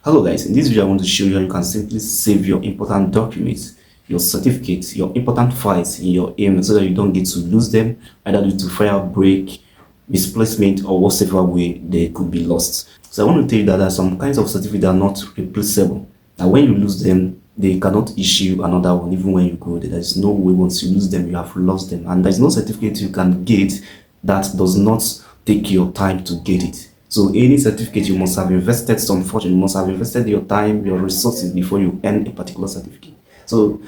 Hello guys, in this video I want to show you how you can simply save your important documents, your certificates, your important files in your email so that you don't get to lose them either due to fire break, misplacement or whatever way they could be lost. So I want to tell you that there are some kinds of certificates that are not replaceable. Now when you lose them, they cannot issue another one even when you go there. There is no way once you lose them, you have lost them. And there is no certificate you can get that does not take your time to get it. So any certificate, you must have invested some fortune, you must have invested your time, your resources before you earn a particular certificate. So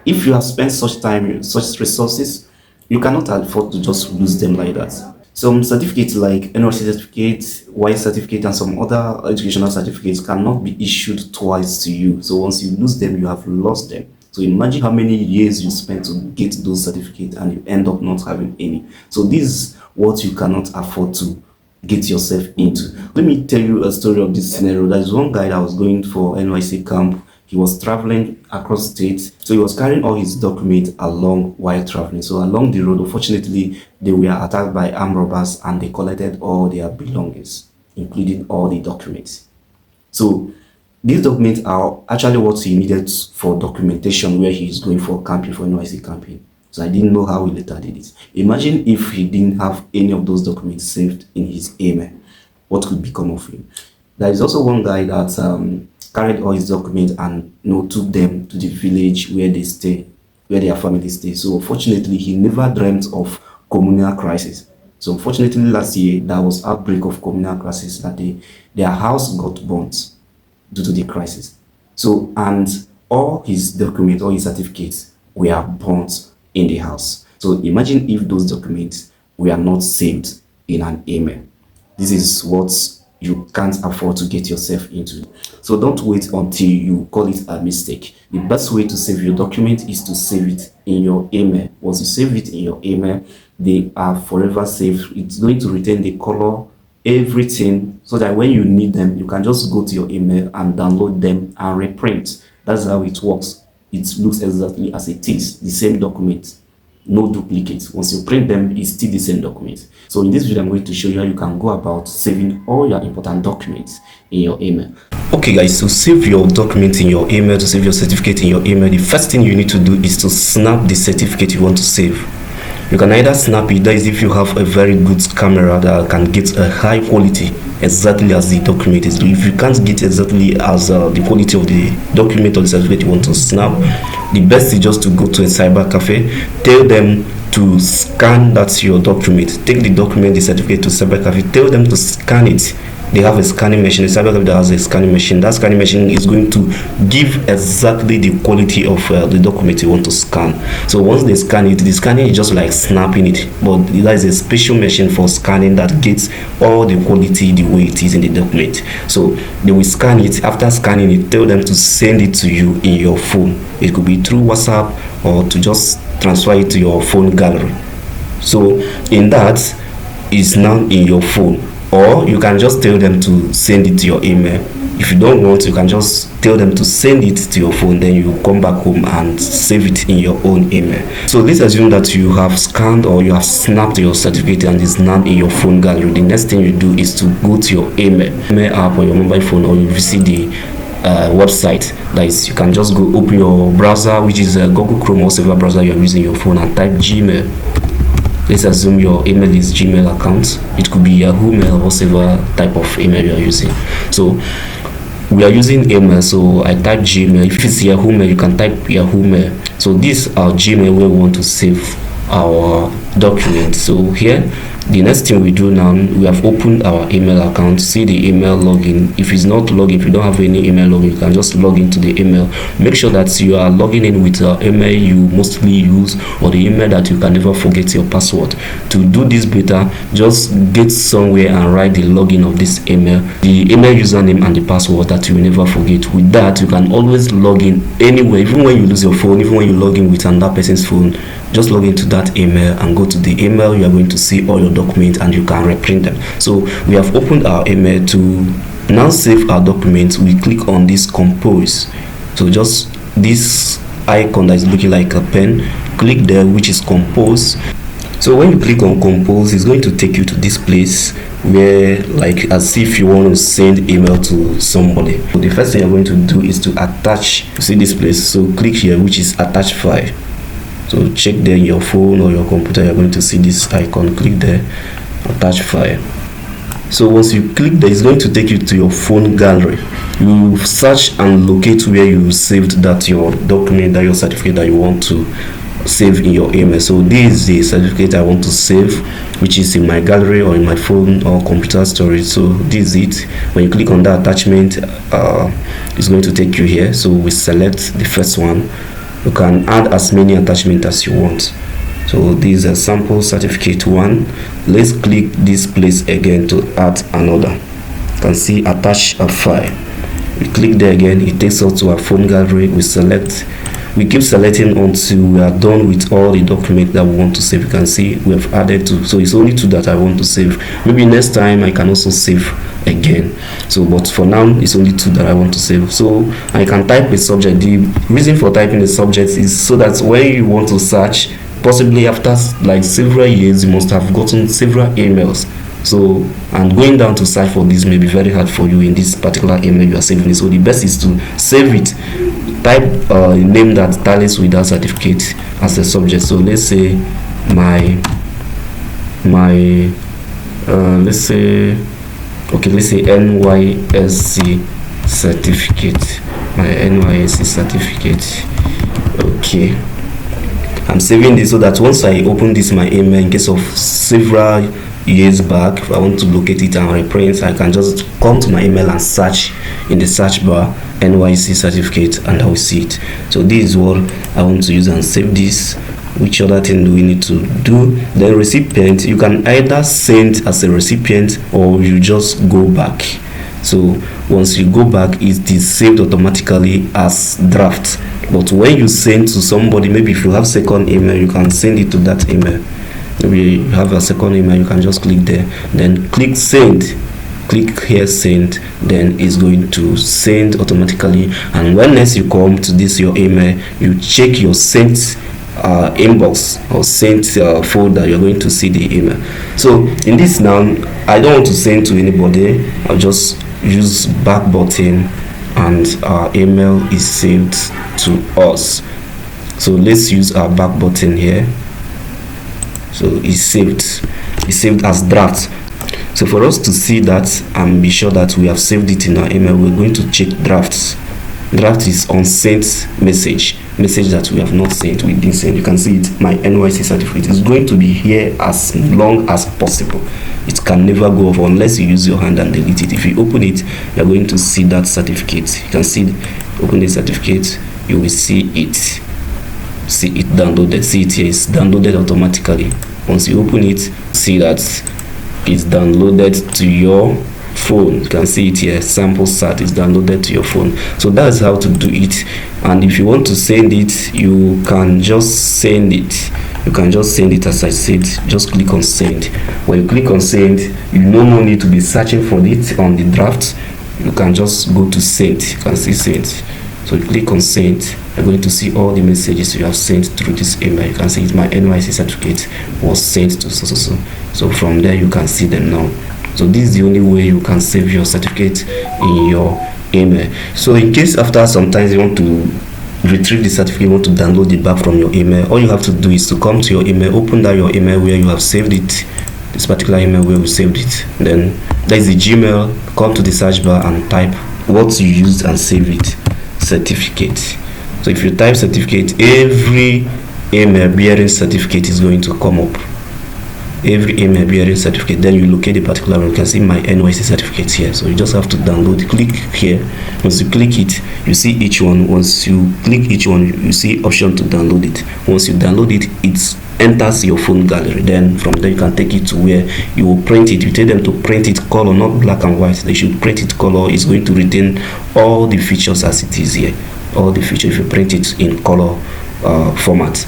if you have spent such time, such resources, you cannot afford to just lose them like that. Some certificates like NYSC certificate, Y certificate, and some other educational certificates cannot be issued twice to you. So once you lose them, you have lost them. So imagine how many years you spent to get those certificates and you end up not having any. So this is what you cannot afford to get yourself into. Let me tell you a story of this scenario. There's one guy that was going for NYSC camp. He was traveling across states, so he was carrying all his documents along while traveling. So along the road, unfortunately, they were attacked by armed robbers and they collected all their belongings, including all the documents. So these documents are actually what he needed for documentation where he is going for camping, for NYSC camping. So I didn't know how he later did it. Imagine if he didn't have any of those documents saved in his email. What could become of him? There is also one guy that carried all his documents and took them to the village where they stay, where their family stay. So unfortunately, he never dreamt of communal crisis. So unfortunately, last year there was outbreak of communal crisis that their house got burnt due to the crisis. So and all his documents, all his certificates were burnt in the house. So imagine if those documents were not saved in an email. This is what you can't afford to get yourself into. So don't wait until you call it a mistake. The best way to save your document is to save it in your email. Once you save it in your email, they are forever saved. It's going to retain the color, everything, so that when you need them, you can just go to your email and download them and reprint. That's how it works. It looks exactly as it is, the same document, no duplicates. Once you print them, it's still the same document. So in this video, I'm going to show you how you can go about saving all your important documents in your email. Okay guys, to save your document in your email, to save your certificate in your email, the first thing you need to do is to snap the certificate you want to save. You can either snap it, that is if you have a very good camera that can get a high quality exactly as the document is. If you can't get exactly as the quality of the document or the certificate you want to snap, the best is just to go to a cyber cafe, tell them to scan that's your document, take the document, the certificate to cyber cafe, tell them to scan it. They have a scanning machine, a cyber cafe that has a scanning machine. That scanning machine is going to give exactly the quality of the document you want to scan. So once they scan it, the scanning is just like snapping it, but there is a special machine for scanning that gets all the quality the way it is in the document. So they will scan it. After scanning it, tell them to send it to you in your phone. It could be through WhatsApp or to just transfer it to your phone gallery. So in that, it's now in your phone. Or you can just tell them to send it to your email. If you don't want, you can just tell them to send it to your phone, then you come back home and save it in your own email. So let's assume that you have scanned or you have snapped your certificate and it's now in your phone gallery. The next thing you do is to go to your email app on your mobile phone, or you visit the website. That is, you can just go open your browser, which is Google Chrome or whatever browser you are using your phone, and type Gmail. Let's assume your email is Gmail account. It could be Yahoo Mail, whatever type of email you are using. So we are using email, so I type Gmail. If it's Yahoo Mail, you can type Yahoo Mail. So this is our Gmail where we want to save our document. So here, the next thing we do now, we have opened our email account. See the email login. If it's not login, if you don't have any email login, you can just log into the email. Make sure that you are logging in with the email you mostly use, or the email that you can never forget your password. To do this better, just get somewhere and write the login of this email, the email username and the password that you will never forget. With that, you can always log in anywhere, even when you lose your phone, even when you log in with another person's phone. Just log into that email and go to the email. You are going to see all your documents and you can reprint them. So we have opened our email. To now save our documents, we click on this compose. So just this icon that is looking like a pen, click there, which is compose. So when you click on compose, it's going to take you to this place where, like, as if you want to send email to somebody. So the first thing you're going to do is to attach. You see this place, so click here, which is attach file. So check there in your phone or your computer, you're going to see this icon. Click there, attach file. So once you click there, it's going to take you to your phone gallery. You search and locate where you saved that your document, that your certificate that you want to save in your email. So this is the certificate I want to save, which is in my gallery or in my phone or computer storage. So this is it. When you click on that attachment, it's going to take you here. So we select the first one. You can add as many attachments as you want. So this is a sample certificate 1. Let's click this place again to add another. You can see attach a file. We click there again, it takes us to our phone gallery. We keep selecting until we are done with all the documents that we want to save. You can see we have added 2, so it's only 2 that I want to save. Maybe next time I can also save again. So but for now it's only 2 that I want to save. So I can type a subject. The reason for typing a subject is so that when you want to search, possibly after like several years, you must have gotten several emails. So, and going down to search for this may be very hard for you in this particular email you are saving. So the best is to save it. Type a name that tallies with that certificate as a subject. So let's say let's say NYSC certificate. My NYSC certificate. Okay, I'm saving this so that once I open this my email, in case of several years back, if I want to locate it and reprint, I can just come to my email and search in the search bar NYSC certificate and I will see it. So this is what I want to use and save this. Which other thing do we need to do? The recipient, you can either send as a recipient or you just go back. So once you go back, it is saved automatically as draft. But when you send to somebody, maybe if you have second email, you can send it to that email. Maybe you have a second email, you can just click there, then click send. Click here send, then it's going to send automatically. And when next you come to this your email, you check your sent inbox or sent folder, you're going to see the email. So in this now, I don't want to send to anybody. I'll just use back button and our email is saved to us. So let's use our back button here. So it's saved as draft. So for us to see that and be sure that we have saved it in our email, we're going to check drafts. Draft is unsent message that we have not sent, we didn't send. You can see it, my NYSC certificate is going to be here as long as possible. It can never go off unless you use your hand and delete it. If you open it, you're going to see that certificate. You can see, open the certificate, you will see it downloaded. See it here, it's downloaded automatically. Once you open it, see that it's downloaded to your phone. You can see it here, sample cert is downloaded to your phone. So that's how to do it. And if you want to send it, you can just send it. You can just send it as I said. Just click on send. When you click on send, you no more need to be searching for it on the draft. You can just go to send. You can see send. So you click on send, you're going to see all the messages you have sent through this email. You can see my NYSC certificate was sent to so. So from there you can see them now. So this is the only way you can save your certificate in your email. So in case after sometimes you want to retrieve the certificate, you want to download it back from your email, all you have to do is to come to your email, open that your email where you have saved it, this particular email where we saved it. Then there is the Gmail, come to the search bar and type what you used and save it, certificate. So if you type certificate, every email bearing certificate is going to come up. Every email bearing certificate, then you locate the particular one. You can see my NYSC certificate here. So you just have to download, click here. Once you click it, you see each one. Once you click each one, you see option to download it. Once you download it, it enters your phone gallery. Then from there you can take it to where you will print it. You tell them to print it color, not black and white. They should print it color. It's going to retain all the features as it is here. All the features if you print it in color format.